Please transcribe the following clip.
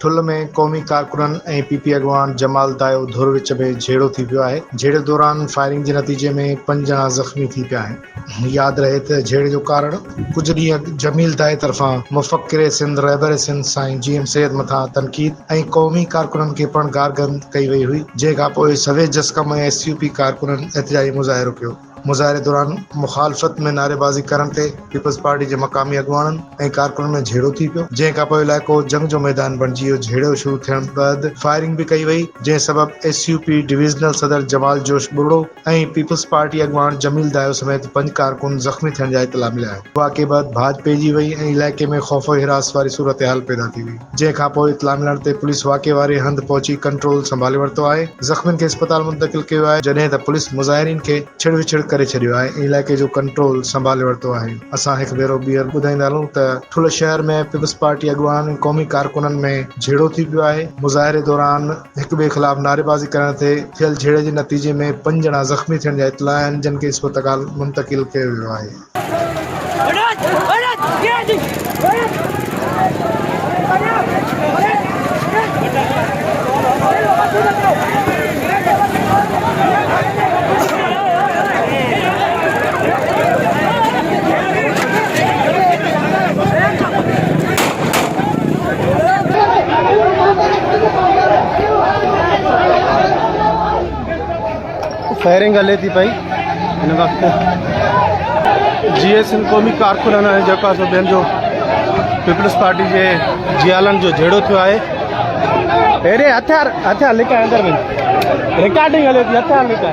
ठुल में क़ौमी कारकुनन ऐं पीपी अॻवान जमाल दायो धुर विच में झेड़ो थी पियो आहे। झेड़े दौरान फायरिंग जे नतीजे में 5 ॼणा ज़ख़्मी थी पिया आहिनि। यादि रहे त झेड़े जो कारण कुझु ॾींहं अॻु जमील दाए तरफ़ां मुफ़क्किर सिंध रहबर सिंध साईं GM सैयद मथां तनक़ीद ऐं क़ौमी कारकुननि खे पिणु गारगंद कई वई हुई, जंहिं खां पोइ सवेज जस्कम ऐं SUP कारकुननि एहतिजाजी मुज़ाहिरो कयो। मुज़ाहिरे दौरान मुखालफ़त में नारेबाज़ी करण ते पीपल्स पार्टी जे मक़ामी अॻवाननि ऐं कारकुननि में झेड़ो थी पियो, जंहिं खां पोइ इलाइक़ो जंग जो मैदान बणिजी वियो। झेड़ो शुरू थियण बैदि फायरिंग बि कई वई, जंहिं सबबि SUP डिविज़नल सदर जमाल जोश बुर्ड़ो ऐं पीपल्स पार्टी अॻवान जमील दायो समेत 5 कारकुन ज़ख़्मी थियण जा इतला मिलिया आहिनि। वाक़े बैदि भाॼ पइजी वई ऐं इलाइक़े में ख़ौफ़ हिरास वारी सूरत हाल पैदा थी वई, जंहिं खां पोइ इतला मिलण ते पुलिस वाक़े वारे हंधि पहुची कंट्रोल संभाले वरितो आहे। ज़ख़्मियुनि खे अस्पताल मुंतक़िल कयो आहे, जॾहिं त पुलिस मुज़ाहिरीन खे छिड़ विछिड़ करे छॾियो आहे ऐं इलाइक़े जो कंट्रोल संभाले वरितो आहे। असां हिकु भेरो ॿीहर ॿुधाईंदा हलूं त ठुल शहर में पीपल्स पार्टी अॻवान ऐं क़ौमी कारकुननि में झेड़ो थी पियो आहे। मुज़ाहिरे दौरान हिक ॿिए ख़िलाफ़ नारेबाज़ी करण ते थियल झेड़े जे नतीजे में 5 ॼणा ज़ख़्मी थियण जा इतला आहिनि, जिन खे अस्पताल मुंतक़िल कयो वियो आहे। फायरिंग हले थी पई हिन वक़्तु। GSN क़ौमी कारकुननि ऐं जेका सो ॿियनि जो पीपल्स पार्टी जे जियालनि जो झेड़ो थियो आहे। अहिड़े हथियार लिकाए अंदरि में रिकॉर्डिंग हले थी, हथियार लिकाए।